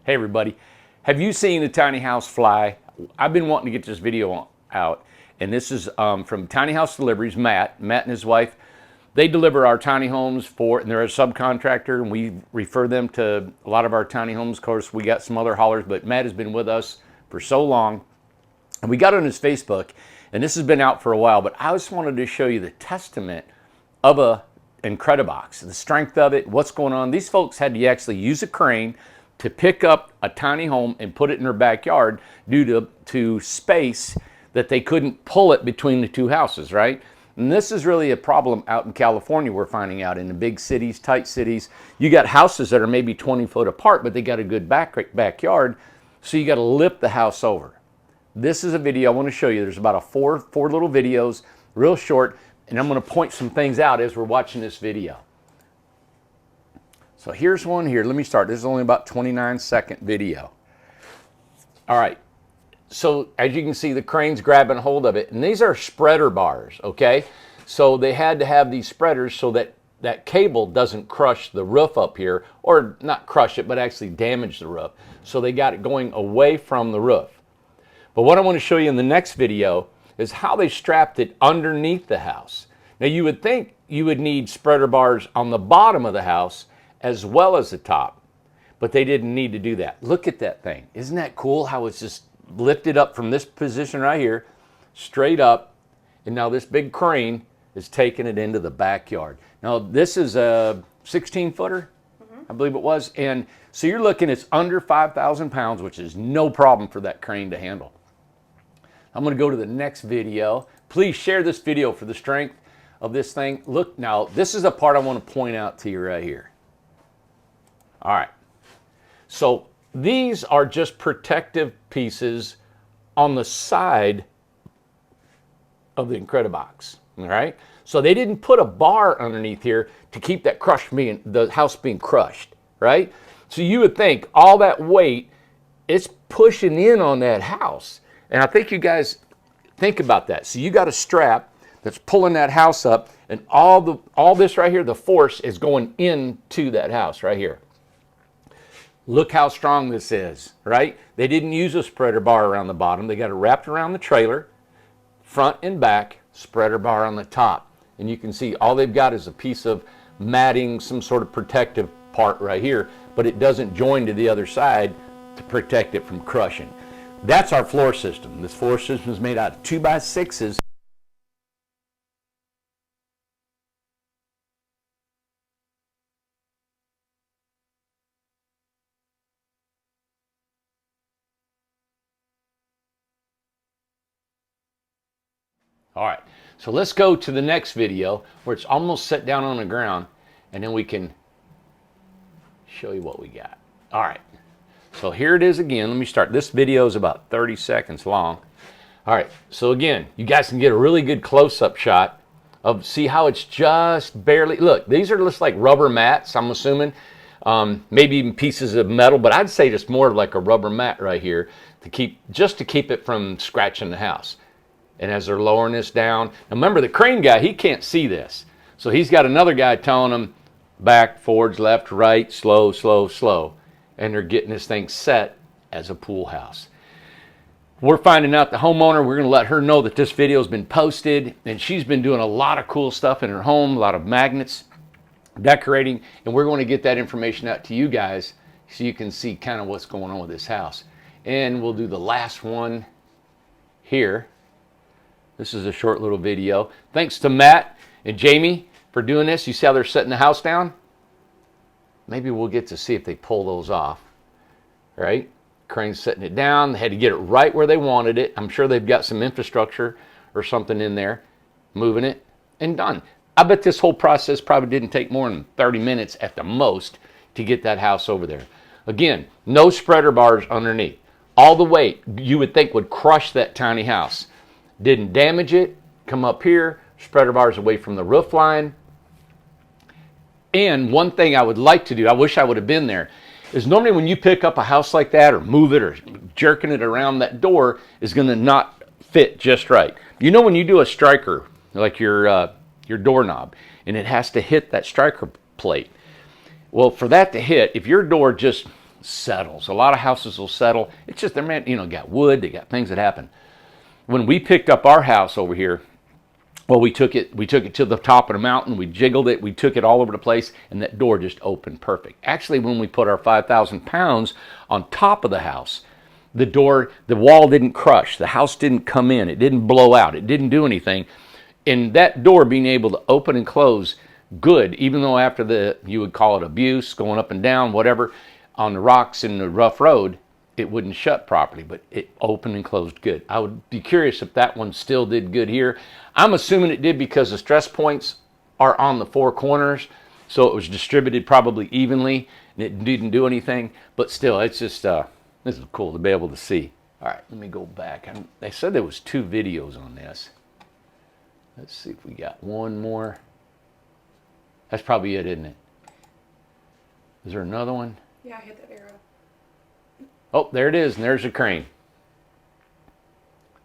Hey everybody, have you seen the tiny house fly? I've been wanting to get this video out, and this is from Tiny House Deliveries. Matt and his wife, they deliver our tiny homes and they're a subcontractor, and we refer them to a lot of our tiny homes. Of course, we got some other haulers, but Matt has been with us for so long, and we got on his Facebook, and this has been out for a while, but I just wanted to show you the testament of a Incredibox, the strength of it, what's going on. These folks had to actually use a crane to pick up a tiny home and put it in their backyard due to space that they couldn't pull it between the two houses, right? And this is really a problem out in California, we're finding out. In the big cities, tight cities, you got houses that are maybe 20 foot apart, but they got a good backyard, so you got to lift the house over. This is a video I want to show you. There's about four little videos, real short, and I'm going to point some things out as we're watching this video. So here's one here. Let me start. This is only about 29-second video. All right. So as you can see, the crane's grabbing hold of it. And these are spreader bars, okay? So they had to have these spreaders so that that cable doesn't crush the roof up here, or not crush it, but actually damage the roof. So they got it going away from the roof. But what I want to show you in the next video is how they strapped it underneath the house. Now you would think you would need spreader bars on the bottom of the house as well as the top, but they didn't need to do that. Look at that thing. Isn't that cool how it's just lifted up from this position right here, straight up, and now this big crane is taking it into the backyard. Now this is a 16-footer, I believe it was, and so you're looking, it's under 5,000 pounds, which is no problem for that crane to handle. I'm going to go to the next video. Please share this video for the strength of this thing. Look, now this is the part I want to point out to you right here. All right, so these are just protective pieces on the side of the Incredibox, all right? So they didn't put a bar underneath here to keep that the house being crushed, right? So you would think all that weight, it's pushing in on that house. And I think you guys think about that. So you got a strap that's pulling that house up, and all this right here, the force is going into that house right here. Look how strong this is, right? They didn't use a spreader bar around the bottom. They got it wrapped around the trailer, front and back, spreader bar on the top. And you can see all they've got is a piece of matting, some sort of protective part right here, but it doesn't join to the other side to protect it from crushing. That's our floor system. This floor system is made out of 2x6s. All right, so let's go to the next video where it's almost set down on the ground, and then we can show you what we got. All right, so here it is again. Let me start. This video is about 30 seconds long. All right, so again, you guys can get a really good close-up shot of, see how it's just barely, look, these are just like rubber mats, I'm assuming, maybe even pieces of metal, but I'd say just more like a rubber mat right here to keep it from scratching the house. And as they're lowering this down, now remember the crane guy, he can't see this. So he's got another guy telling him back, forwards, left, right, slow, slow, slow. And they're getting this thing set as a pool house. We're finding out the homeowner, we're going to let her know that this video has been posted, and she's been doing a lot of cool stuff in her home, a lot of magnets, decorating, and we're going to get that information out to you guys so you can see kind of what's going on with this house. And we'll do the last one here. This is a short little video. Thanks to Matt and Jamie for doing this. You see how they're setting the house down? Maybe we'll get to see if they pull those off, right? Crane's setting it down. They had to get it right where they wanted it. I'm sure they've got some infrastructure or something in there, moving it, and done. I bet this whole process probably didn't take more than 30 minutes at the most to get that house over there. Again, no spreader bars underneath. All the weight you would think would crush that tiny house. Didn't damage it. Come up here, spreader bars away from the roof line. And one thing I would like to do, I wish I would have been there, is normally when you pick up a house like that or move it or jerking it around, that door is going to not fit just right. You know when you do a striker, like your doorknob, and it has to hit that striker plate. Well, for that to hit, if your door just settles. A lot of houses will settle. It's just they're meant, you know, got wood, they got things that happen. When we picked up our house over here, well, we took it to the top of the mountain, we jiggled it, we took it all over the place, and that door just opened perfect. Actually, when we put our 5,000 pounds on top of the house, the wall didn't crush, the house didn't come in, it didn't blow out, it didn't do anything. And that door being able to open and close good, even though after you would call it abuse, going up and down, whatever, on the rocks in the rough road, it wouldn't shut properly, but it opened and closed good. I would be curious if that one still did good here. I'm assuming it did because the stress points are on the four corners, so it was distributed probably evenly, and it didn't do anything, but still, it's just, this is cool to be able to see. All right, let me go back. They said there was 2 videos on this. Let's see if we got one more. That's probably it, isn't it? Is there another one? Yeah, I hit that arrow. Oh, there it is, and there's a crane.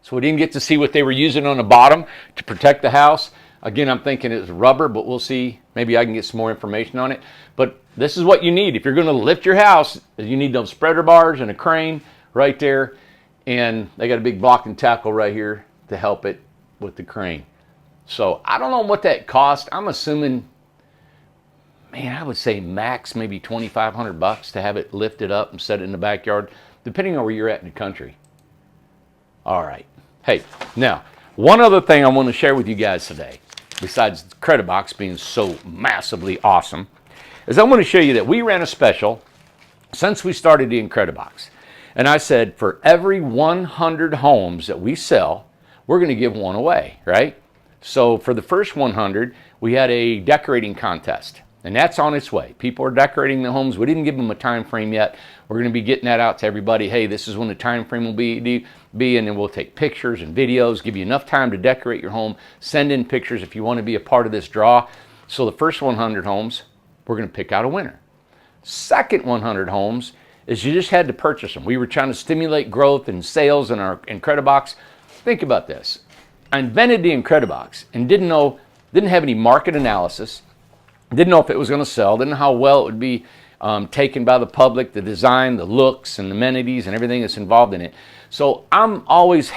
So we didn't get to see what they were using on the bottom to protect the house. Again, I'm thinking it's rubber, but we'll see. Maybe I can get some more information on it. But this is what you need. If you're going to lift your house, you need those spreader bars and a crane right there. And they got a big block and tackle right here to help it with the crane. So I don't know what that cost. I'm assuming, man, I would say max maybe $2,500 to have it lifted up and set it in the backyard, depending on where you're at in the country. All right. Hey, now, one other thing I want to share with you guys today, besides the Incredibox being so massively awesome, is I want to show you that we ran a special since we started the Incredibox. And I said, for every 100 homes that we sell, we're going to give one away, right? So for the first 100, we had a decorating contest. And that's on its way. People are decorating the homes. We didn't give them a time frame yet. We're going to be getting that out to everybody. Hey, this is when the time frame will be, and then we'll take pictures and videos, give you enough time to decorate your home. Send in pictures if you want to be a part of this draw. So the first 100 homes, we're going to pick out a winner. Second 100 homes is you just had to purchase them. We were trying to stimulate growth and sales in our Incredibox. Think about this. I invented the Incredibox and didn't have any market analysis. Didn't know if it was going to sell, didn't know how well it would be taken by the public, the design, the looks, and the amenities, and everything that's involved in it. So I'm always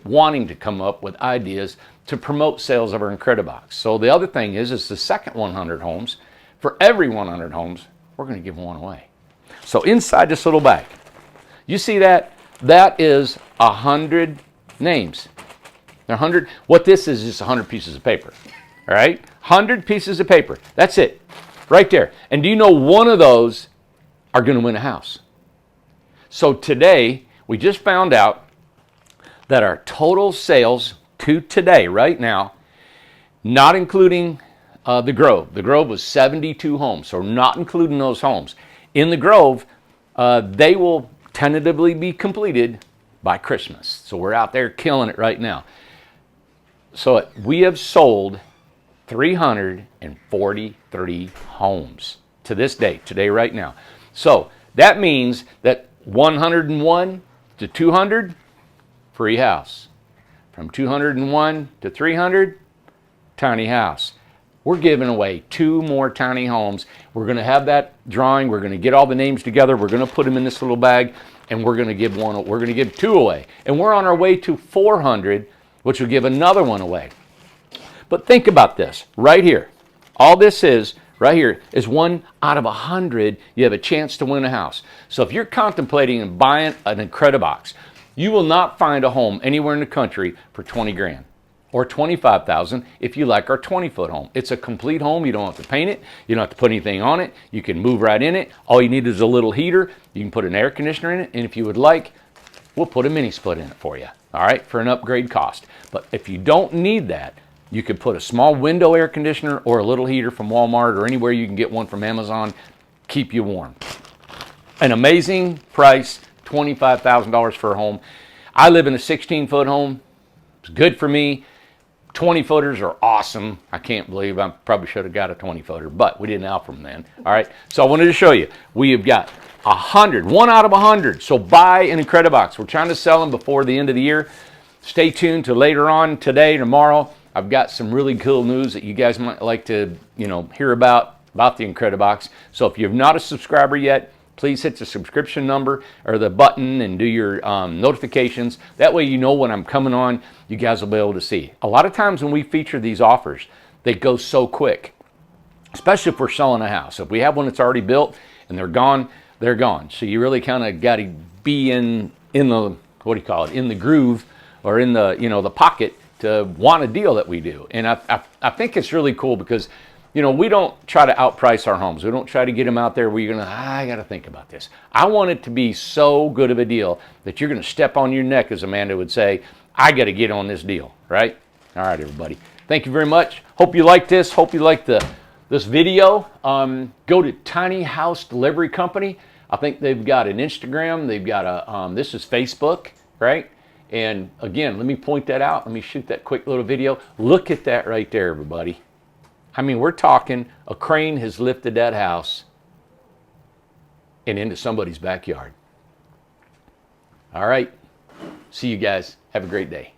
wanting to come up with ideas to promote sales of our Incredibox. So the other thing is the second 100 homes, for every 100 homes, we're going to give one away. So inside this little bag, you see that? That is 100 names. They're 100. What this is just 100 pieces of paper. All right? 100 pieces of paper. That's it. Right there. And do you know one of those are going to win a house? So today, we just found out that our total sales to today, right now, not including the Grove. The Grove was 72 homes, so not including those homes. In the Grove, they will tentatively be completed by Christmas. So we're out there killing it right now. So we have sold 343 homes to this day, today, right now. So that means that 101 to 200, free house. From 201 to 300, tiny house. We're giving away 2 more tiny homes. We're going to have that drawing. We're going to get all the names together. We're going to put them in this little bag, and we're going to give 2 away. And we're on our way to 400, which will give another one away. But think about this right here. All this is right here is 1 out of 100. You have a chance to win a house. So if you're contemplating buying an Incredibox, you will not find a home anywhere in the country for 20 grand or 25,000 if you like our 20-foot home. It's a complete home. You don't have to paint it. You don't have to put anything on it. You can move right in it. All you need is a little heater. You can put an air conditioner in it. And if you would like, we'll put a mini split in it for you. All right, for an upgrade cost. But if you don't need that, you could put a small window air conditioner or a little heater from Walmart or anywhere you can get one from Amazon, keep you warm. An amazing price, $25,000 for a home. I live in a 16-foot home. It's good for me. 20-footers are awesome. I can't believe I probably should have got a 20-footer, but we didn't offer them then. All right, so I wanted to show you. We have got 100, 1 out of 100. So buy an Incredibox. We're trying to sell them before the end of the year. Stay tuned to later on today, tomorrow. I've got some really cool news that you guys might like to, hear about the Incredibox. So if you're not a subscriber yet, please hit the subscription number or the button and do your notifications. That way you know when I'm coming on, you guys will be able to see. A lot of times when we feature these offers, they go so quick, especially if we're selling a house. If we have one that's already built and they're gone, they're gone. So you really kind of got to be in the, what do you call it, in the groove or in the, the pocket to want a deal that we do. And I think it's really cool because, we don't try to outprice our homes. We don't try to get them out there where you're going to, I got to think about this. I want it to be so good of a deal that you're going to step on your neck, as Amanda would say, I got to get on this deal, right? All right, everybody. Thank you very much. Hope you liked this. Hope you liked this video. Go to Tiny House Delivery Company. I think they've got an Instagram. They've got a, this is Facebook, right? And again, let me point that out. Let me shoot that quick little video. Look at that right there, everybody. I mean, we're talking a crane has lifted that house and into somebody's backyard. All right. See you guys. Have a great day.